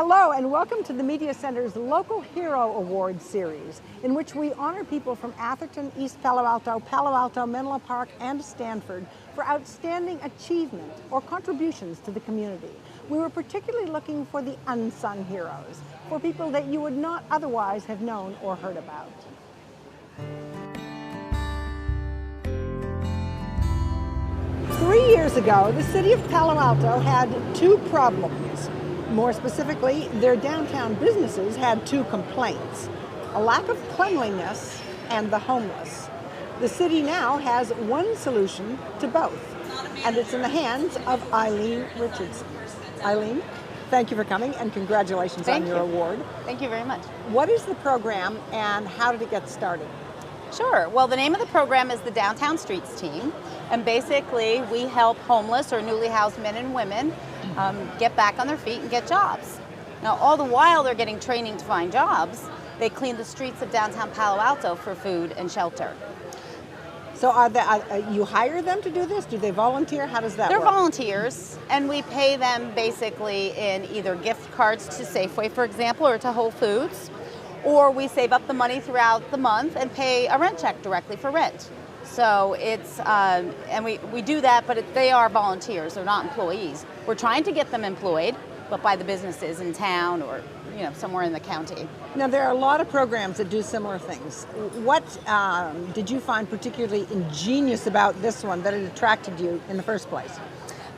Hello and welcome to the Media Center's Local Hero Awards series, in which we honor people from Atherton, East Palo Alto, Menlo Park, and Stanford for outstanding achievement or contributions to the community. We were particularly looking for the unsung heroes, for people that you would not otherwise have known or heard about. Three years ago, the city of Palo Alto had two problems. More specifically, their downtown businesses had two complaints: a lack of cleanliness and the homeless. The city now has one solution to both, and it's in the hands of Eileen Richardson. Eileen, thank you for coming and congratulations on your award. Thank you very much. What is the program and how did it get started? Sure. Well, the name of the program is the Downtown Streets Team, and basically we help homeless or newly housed men and women get back on their feet and get jobs. Now, all the while they're getting training to find jobs, they clean the streets of downtown Palo Alto for food and shelter. So you hire them to do this? Do they volunteer? How does that They're work? volunteers, and we pay them basically in either gift cards to Safeway, for example, or to Whole Foods, or we save up the money throughout the month and pay a rent check directly for rent. So it's, and we do that, but they are volunteers, they're not employees. We're trying to get them employed, but by the businesses in town or somewhere in the county. Now, there are a lot of programs that do similar things. What did you find particularly ingenious about this one that it attracted you in the first place?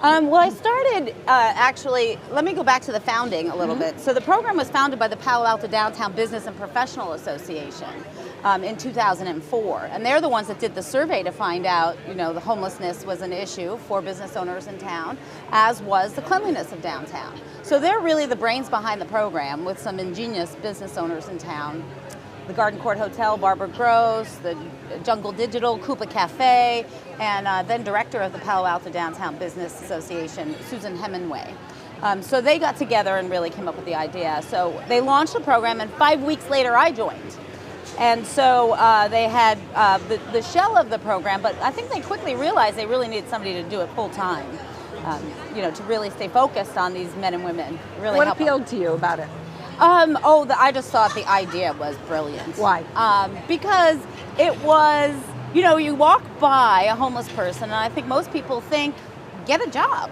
Well, I started, actually, let me go back to the founding a little bit. So the program was founded by the Palo Alto Downtown Business and Professional Association in 2004. And they're the ones that did the survey to find out, the homelessness was an issue for business owners in town, as was the cleanliness of downtown. So they're really the brains behind the program with some ingenious business owners in town. The Garden Court Hotel, Barbara Gross, the Jungle Digital, Koopa Cafe, and then director of the Palo Alto Downtown Business Association, Susan Hemingway. So they got together and really came up with the idea. So they launched the program, and 5 weeks later I joined. And so they had the shell of the program, but I think they quickly realized they really needed somebody to do it full time, to really stay focused on these men and women. Really what appealed to you about it? I just thought the idea was brilliant. Why? Because it was, you walk by a homeless person, and I think most people think, get a job.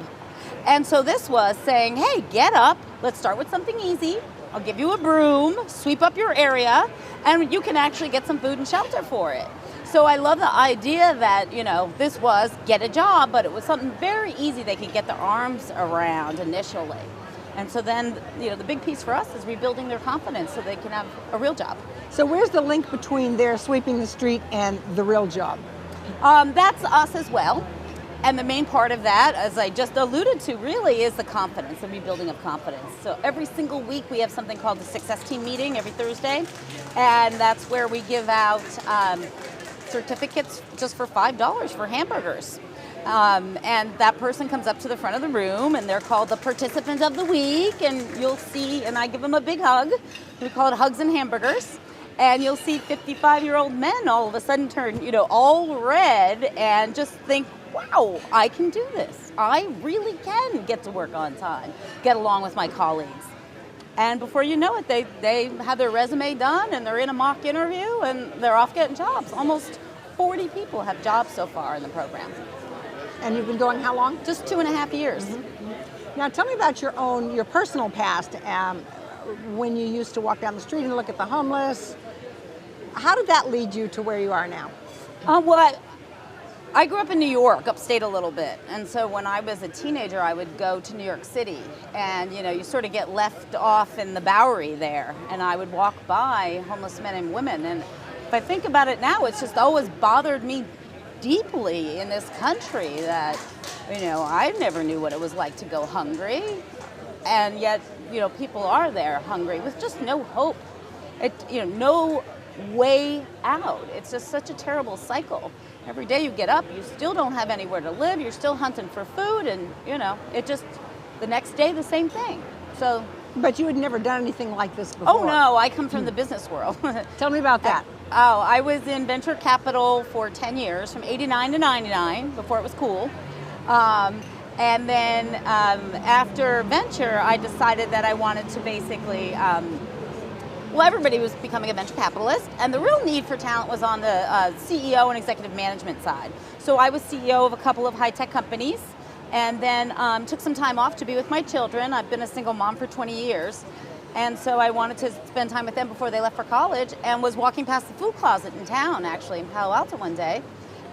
And so this was saying, hey, get up, let's start with something easy. I'll give you a broom, sweep up your area, and you can actually get some food and shelter for it. So I love the idea that, this was get a job, but it was something very easy they could get their arms around initially. And so then, the big piece for us is rebuilding their confidence so they can have a real job. So where's the link between their sweeping the street and the real job? That's us as well. And the main part of that, as I just alluded to, really is the confidence, the rebuilding of confidence. So every single week we have something called the Success Team meeting every Thursday. And that's where we give out certificates just for $5 for hamburgers. And that person comes up to the front of the room, and they're called the participant of the week, and you'll see, and I give them a big hug. We call it Hugs and Hamburgers. And you'll see 55-year-old men all of a sudden turn, all red and just think, wow, I can do this. I really can get to work on time, get along with my colleagues. And before you know it, they have their resume done, and they're in a mock interview, and they're off getting jobs. Almost 40 people have jobs so far in the program. And you've been going how long? Just 2.5 years. Now tell me about your personal past, when you used to walk down the street and look at the homeless. How did that lead you to where you are now? I grew up in New York, upstate a little bit. And so when I was a teenager, I would go to New York City. And, you sort of get left off in the Bowery there. And I would walk by homeless men and women. And if I think about it now, it's just always bothered me deeply in this country that, I never knew what it was like to go hungry. And yet, people are there hungry with just no hope. No way out. It's just such a terrible cycle. Every day you get up, you still don't have anywhere to live, you're still hunting for food, and it just, the next day the same thing. So. But you had never done anything like this before. Oh no, I come from the business world. Tell me about that. I was in venture capital for 10 years, from 89 to 99, before it was cool. And then after venture, I decided that I wanted to basically, well, everybody was becoming a venture capitalist, and the real need for talent was on the CEO and executive management side. So I was CEO of a couple of high-tech companies, and then took some time off to be with my children. I've been a single mom for 20 years, and so I wanted to spend time with them before they left for college, and was walking past the food closet in town, actually, in Palo Alto one day,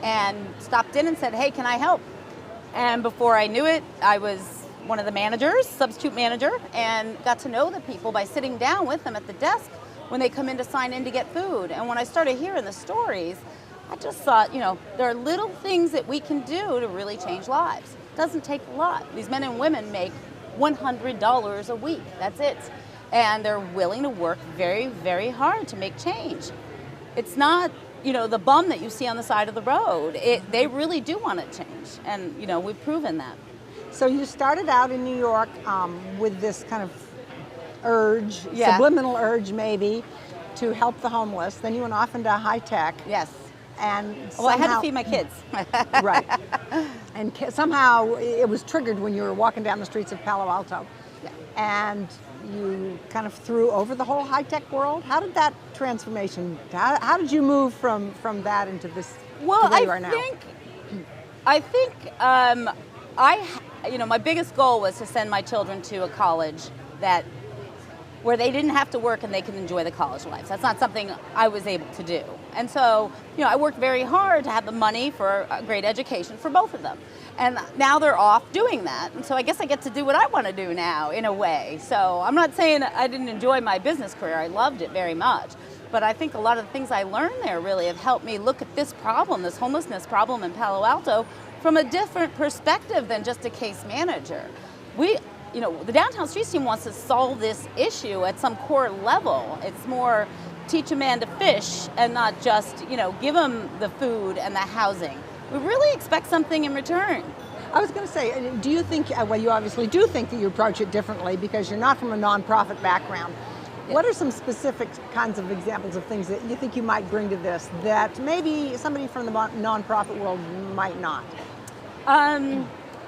and stopped in and said, hey, can I help? And before I knew it, I was one of the managers, substitute manager, and got to know the people by sitting down with them at the desk when they come in to sign in to get food. And when I started hearing the stories, I just thought, you know, there are little things that we can do to really change lives. It doesn't take a lot. These men and women make $100 a week, that's it. And they're willing to work very, very hard to make change. It's not, you know, the bum that you see on the side of the road. They really do want to change, and you know, we've proven that. So you started out in New York with this kind of urge, Yeah. subliminal urge maybe, to help the homeless. Then you went off into high tech. Yes. And Well, I had to somehow- feed my kids. Right. And somehow it was triggered when you were walking down the streets of Palo Alto. Yeah. And you kind of threw over the whole high-tech world. How did that transformation, how did you move from that into this, Well, to where you are now? I think, you know, my biggest goal was to send my children to a college where they didn't have to work and they could enjoy the college life. That's not something I was able to do. And so, you know, I worked very hard to have the money for a great education for both of them. And now they're off doing that. And so I guess I get to do what I want to do now, in a way. So I'm not saying I didn't enjoy my business career. I loved it very much. But I think a lot of the things I learned there really have helped me look at this problem, this homelessness problem in Palo Alto, from a different perspective than just a case manager. You know, the downtown streets team wants to solve this issue at some core level. It's more teach a man to fish and not just, you know, give him the food and the housing. We really expect something in return. I was going to say, do you think, well, you obviously do think that you approach it differently because you're not from a nonprofit background. Yeah. What are some specific kinds of examples of things that you think you might bring to this that maybe somebody from the nonprofit world might not?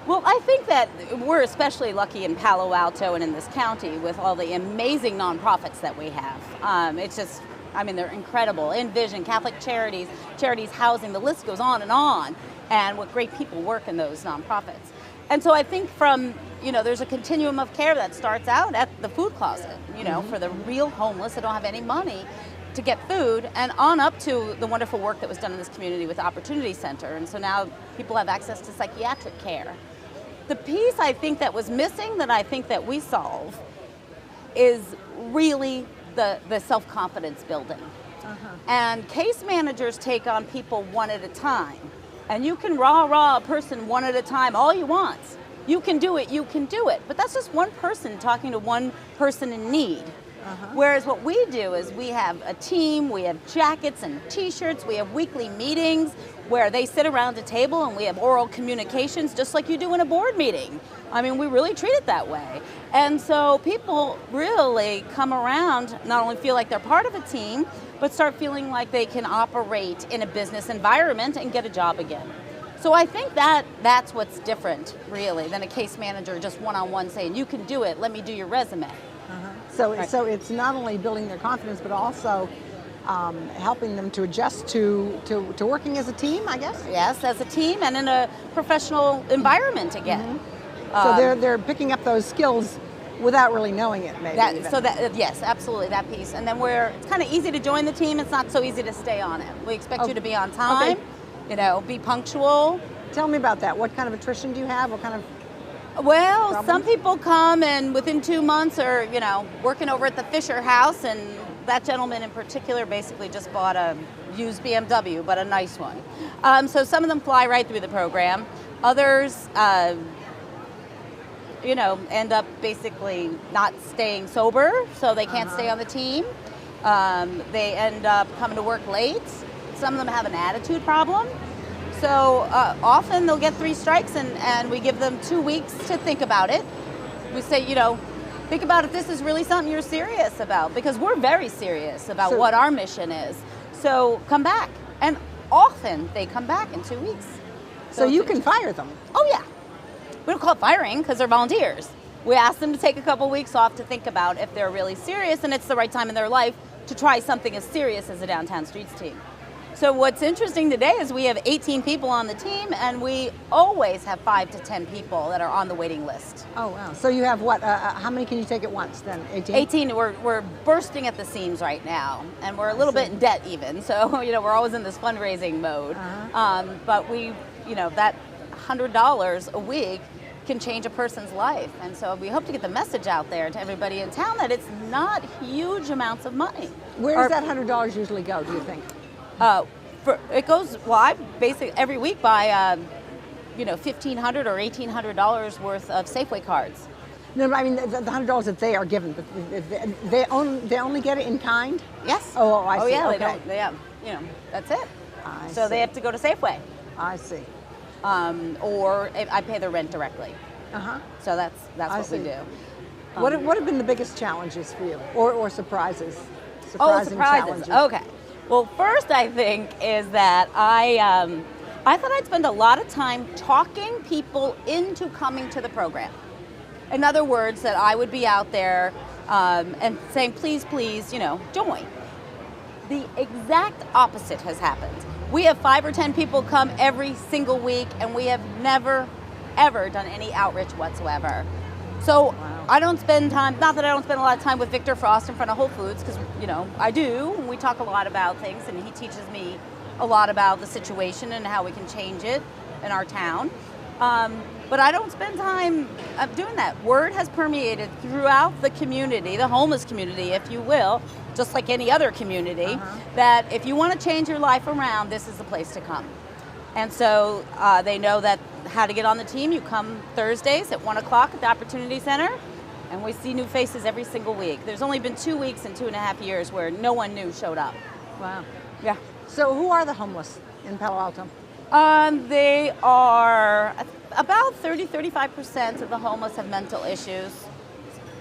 Well, I think that we're especially lucky in Palo Alto and in this county with all the amazing nonprofits that we have. It's just, I mean, they're incredible. Envision, Catholic Charities, Charities Housing, the list goes on, and what great people work in those nonprofits. And so I think from, you know, there's a continuum of care that starts out at the food closet, you know, for the real homeless that don't have any money to get food, and on up to the wonderful work that was done in this community with the Opportunity Center. And so now people have access to psychiatric care. The piece I think that was missing that I think that we solve is really the self-confidence building. And case managers take on people one at a time. And you can rah-rah a person one at a time all you want. You can do it, but that's just one person talking to one person in need. Whereas what we do is we have a team, we have jackets and t-shirts, we have weekly meetings where they sit around a table and we have oral communications just like you do in a board meeting. I mean, we really treat it that way. And so people really come around, not only feel like they're part of a team, but start feeling like they can operate in a business environment and get a job again. So I think that's what's different, really, than a case manager just one-on-one saying, you can do it, let me do your resume. So it's not only building their confidence, but also helping them to adjust to working as a team, I guess? Yes, as a team and in a professional environment again. So they're picking up those skills without really knowing it, maybe. Yes, absolutely, that piece. And then it's kind of easy to join the team, it's not so easy to stay on it. We expect you to be on time, you know, be punctual. Tell me about that. What kind of attrition do you have? What kind of Well, problems? some people come and within 2 months are, you know, working over at the Fisher House, and that gentleman in particular basically just bought a used BMW, but a nice one. So some of them fly right through the program. Others, you know, end up basically not staying sober, so they can't stay on the team. They end up coming to work late. Some of them have an attitude problem. So often they'll get 3 strikes and we give them 2 weeks to think about it. We say, you know, think about if this is really something you're serious about, because we're very serious about what our mission is. So come back. And often they come back in 2 weeks. So you can fire them? Oh yeah. we don't call it firing because they're volunteers. We ask them to take a couple weeks off to think about if they're really serious and it's the right time in their life to try something as serious as a downtown streets team. So what's interesting today is we have 18 people on the team, and we always have 5 to 10 people that are on the waiting list. Oh, wow. So you have what? How many can you take at once then? 18? 18, we're bursting at the seams right now, and we're a little bit in debt even. So, you know, we're always in this fundraising mode. But we, you know, that $100 a week can change a person's life. And so we hope to get the message out there to everybody in town that it's not huge amounts of money. Where does that $100 usually go, do you think? It goes, well, I basically every week buy, you know, $1,500 or $1,800 worth of Safeway cards. No, I mean the $100 that they are given, but they only get it in kind? Yes. Oh, I see. Oh, yeah, okay. they don't, you know, that's it. So they have to go to Safeway. I see. Or I pay the rent directly. So that's what we do. What have been the biggest challenges for you, or surprises? Surprises. Challenges. Okay. Well, first I think is that I thought I'd spend a lot of time talking people into coming to the program. In other words, that I would be out there and saying, please, please, you know, join. The exact opposite has happened. We have 5 or 10 people come every single week, and we have never, ever done any outreach whatsoever. So I don't spend time, not that I don't spend a lot of time with Victor Frost in front of Whole Foods, because, you know, I do. We talk a lot about things, and he teaches me a lot about the situation and how we can change it in our town. But I don't spend time doing that. Word has permeated throughout the community, the homeless community, if you will, just like any other community, that if you want to change your life around, this is the place to come. And so they know that how to get on the team. You come Thursdays at 1 o'clock at the Opportunity Center, and we see new faces every single week. There's only been 2 weeks in 2.5 years where no one new showed up. Wow. Yeah. So who are the homeless in Palo Alto? They are about 35% of the homeless have mental issues.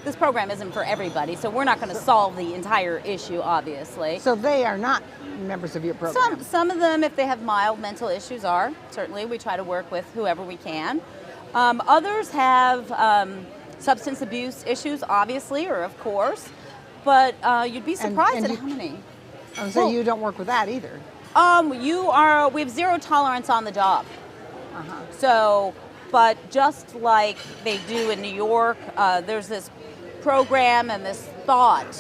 This program isn't for everybody, so we're not going to solve the entire issue, obviously. So they are not members of your program? Some of them, if they have mild mental issues, are. Certainly, we try to work with whoever we can. Others have substance abuse issues, obviously, or of course, but you'd be surprised at how many. So you don't work with that either? We have zero tolerance on the job. So, but just like they do in New York, there's this program and this thought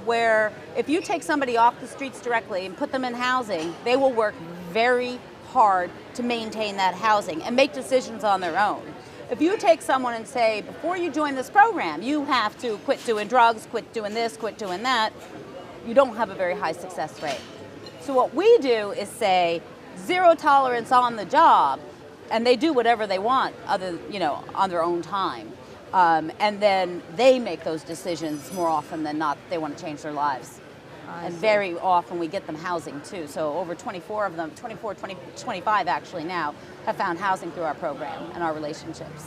where if you take somebody off the streets directly and put them in housing, they will work very hard to maintain that housing and make decisions on their own. If you take someone and say, before you join this program, you have to quit doing drugs, quit doing this, quit doing that, you don't have a very high success rate. So what we do is say, zero tolerance on the job, and they do whatever they want, on their own time. And then they make those decisions more often than not. They want to change their lives. And very often we get them housing too. So over 25 actually now, have found housing through our program and our relationships.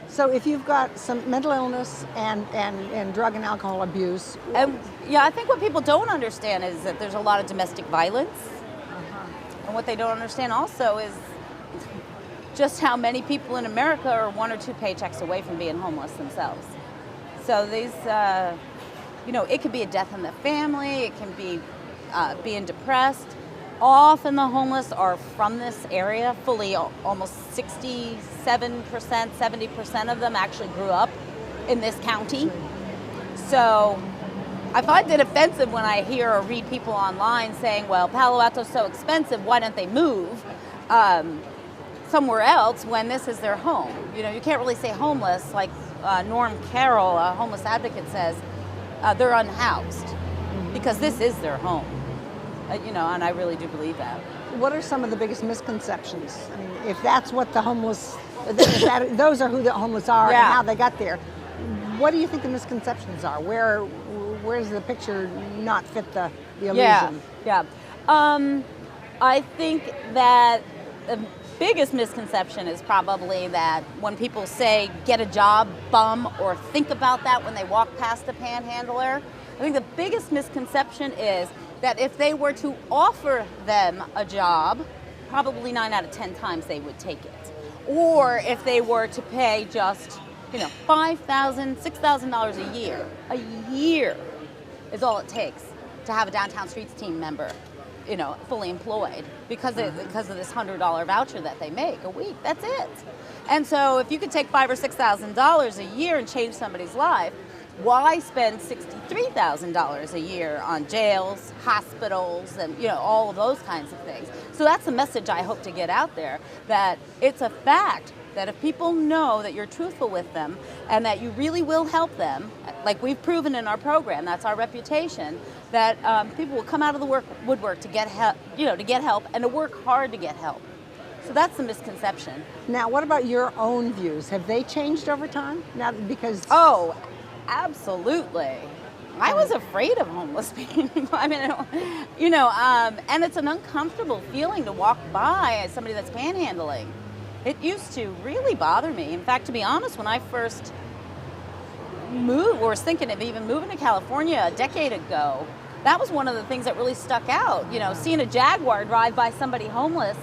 So if you've got some mental illness and drug and alcohol abuse. Yeah, I think what people don't understand is that there's a lot of domestic violence. And what they don't understand also is just how many people in America are 1 or 2 paychecks away from being homeless themselves. So these, it could be a death in the family, it can be being depressed. Often the homeless are from this area, fully almost 67%, 70% of them actually grew up in this county. So I find it offensive when I hear or read people online saying, well, Palo Alto's so expensive, why don't they move somewhere else when this is their home? You know, you can't really say homeless, like Norm Carroll, a homeless advocate, says, they're unhoused because this is their home. And I really do believe that. What are some of the biggest misconceptions? I mean, if that's what the homeless, those are who the homeless are and how they got there, what do you think the misconceptions are? Where's the picture not fit the illusion? Yeah. I think that the biggest misconception is probably that when people say get a job, bum, or think about that when they walk past a panhandler, I think the biggest misconception is that if they were to offer them a job, probably 9 out of 10 times they would take it. or if they were to pay just, $5,000, $6,000 a year is all it takes to have a downtown streets team member, fully employed because of this $100 voucher that they make a week. That's it. And so if you could take $5,000 or $6,000 a year and change somebody's life, why spend $63,000 a year on jails, hospitals, and all of those kinds of things? So that's the message I hope to get out there, that it's a fact that if people know that you're truthful with them and that you really will help them, like we've proven in our program, that's our reputation, that people will come out of the woodwork to get help, and to work hard to get help. So that's the misconception. Now, what about your own views? Have they changed over time? Now, because absolutely. I was afraid of homeless people. I mean, and it's an uncomfortable feeling to walk by as somebody that's panhandling. It used to really bother me. In fact, to be honest, when I first moved, or was thinking of even moving to California a decade ago, that was one of the things that really stuck out. Seeing a Jaguar drive by somebody homeless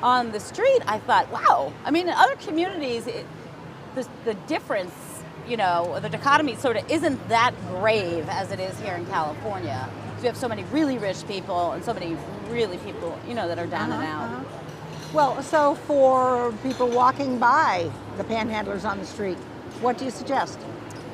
on the street, I thought, wow. I mean, in other communities, the difference, the dichotomy sort of isn't that grave as it is here in California. So you have so many really rich people and so many really people, that are down and out. Well, so for people walking by the panhandlers on the street, what do you suggest?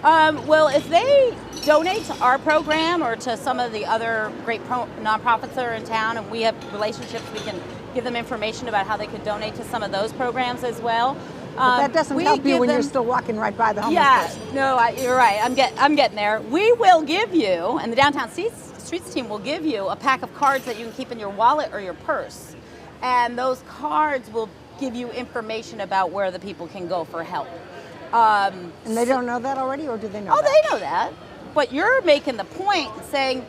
Well, if they donate to our program or to some of the other great nonprofits that are in town, and we have relationships, we can give them information about how they could donate to some of those programs as well. But that doesn't help you when you're still walking right by the homeless person. No, you're right. I'm getting there. We will give you, and the Downtown Streets team will give you a pack of cards that you can keep in your wallet or your purse. And those cards will give you information about where the people can go for help. And they don't know that already, or do they know that? Oh, they know that. But you're making the point saying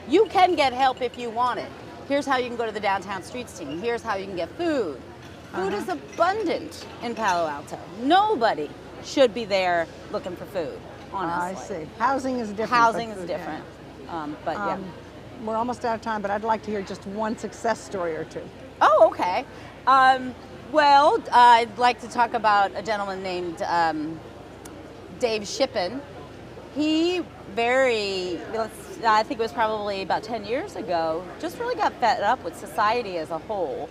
you can get help if you want it. Here's how you can go to the Downtown Streets team. Here's how you can get food. Food is abundant in Palo Alto. Nobody should be there looking for food, honestly. I see. Housing is different. Housing is different. Yeah. We're almost out of time, but I'd like to hear just one success story or two. Oh, okay. Well, I'd like to talk about a gentleman named Dave Shippen. He I think it was probably about 10 years ago, just really got fed up with society as a whole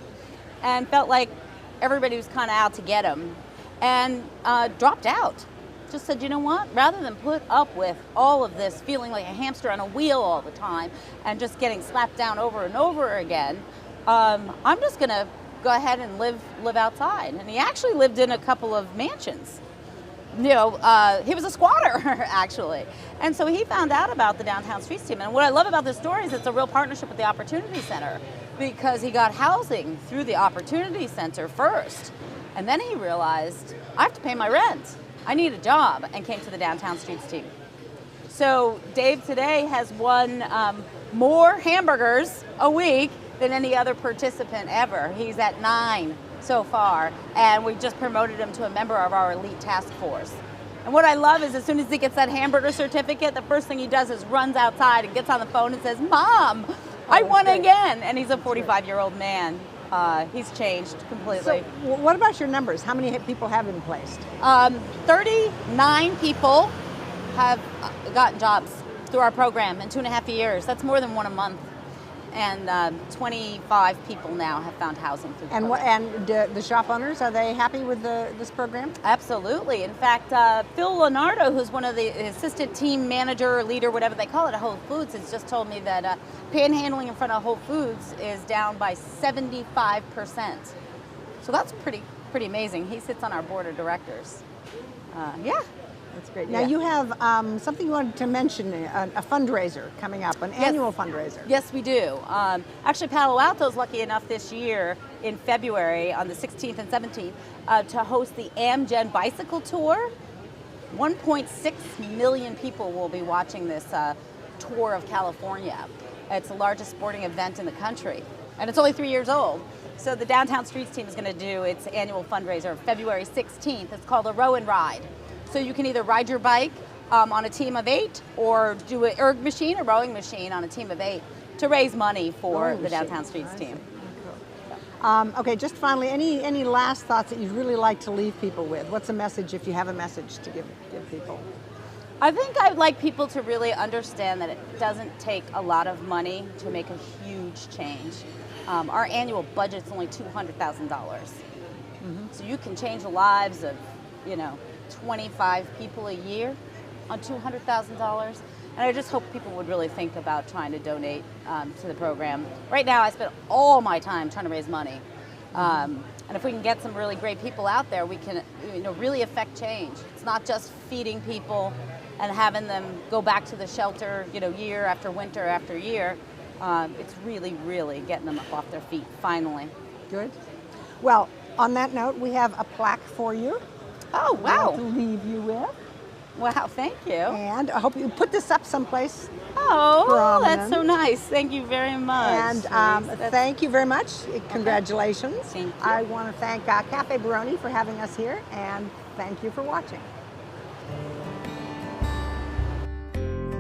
and felt like everybody was kind of out to get him and dropped out. Just said, you know what, rather than put up with all of this feeling like a hamster on a wheel all the time and just getting slapped down over and over again, I'm just going to go ahead and live outside. And he actually lived in a couple of mansions. He was a squatter, actually. And so he found out about the Downtown Streets team. And what I love about this story is it's a real partnership with the Opportunity Center, because he got housing through the Opportunity Center first. And then he realized, I have to pay my rent. I need a job, and came to the Downtown Streets team. So Dave today has won more hamburgers a week than any other participant ever. He's at 9 so far, and we just promoted him to a member of our elite task force. And what I love is as soon as he gets that hamburger certificate, the first thing he does is runs outside and gets on the phone and says, "Mom, I won again." And he's a 45-year-old man. He's changed completely. So what about your numbers? How many people have been placed? 39 people have gotten jobs through our program in 2.5 years. That's more than one a month. And 25 people now have found housing through the program. And the shop owners, are they happy with this program? Absolutely. In fact, Phil Leonardo, who's one of the assistant team manager or leader, whatever they call it, at Whole Foods, has just told me that panhandling in front of Whole Foods is down by 75%. So that's pretty amazing. He sits on our board of directors. Yeah. That's great. Now you have something you wanted to mention, a fundraiser coming up, an annual fundraiser. Yes, we do. Actually, Palo Alto is lucky enough this year in February on the 16th and 17th to host the Amgen Bicycle Tour. 1.6 million people will be watching this tour of California. It's the largest sporting event in the country, and it's only 3 years old. So the Downtown Streets team is going to do its annual fundraiser February 16th. It's called a Row and Ride. So you can either ride your bike on a team of 8 or do an erg machine, a rowing machine on a team of 8 to raise money for the Downtown Streets team. Okay, just finally, any last thoughts that you'd really like to leave people with? What's a message, if you have a message to give people? I think I'd like people to really understand that it doesn't take a lot of money to make a huge change. Our annual budget's only $200,000. So you can change the lives of, 25 people a year on $200,000. And I just hope people would really think about trying to donate to the program. Right now, I spend all my time trying to raise money. And if we can get some really great people out there, we can really affect change. It's not just feeding people and having them go back to the shelter year after winter after year. It's really, really getting them up off their feet, finally. Good. Well, on that note, we have a plaque for you. Oh, wow. To leave you with. Wow, thank you. And I hope you put this up someplace. Oh, prominent. That's so nice. Thank you very much. And thank you very much. Congratulations. Thank you. I want to thank Cafe Baroni for having us here, and thank you for watching.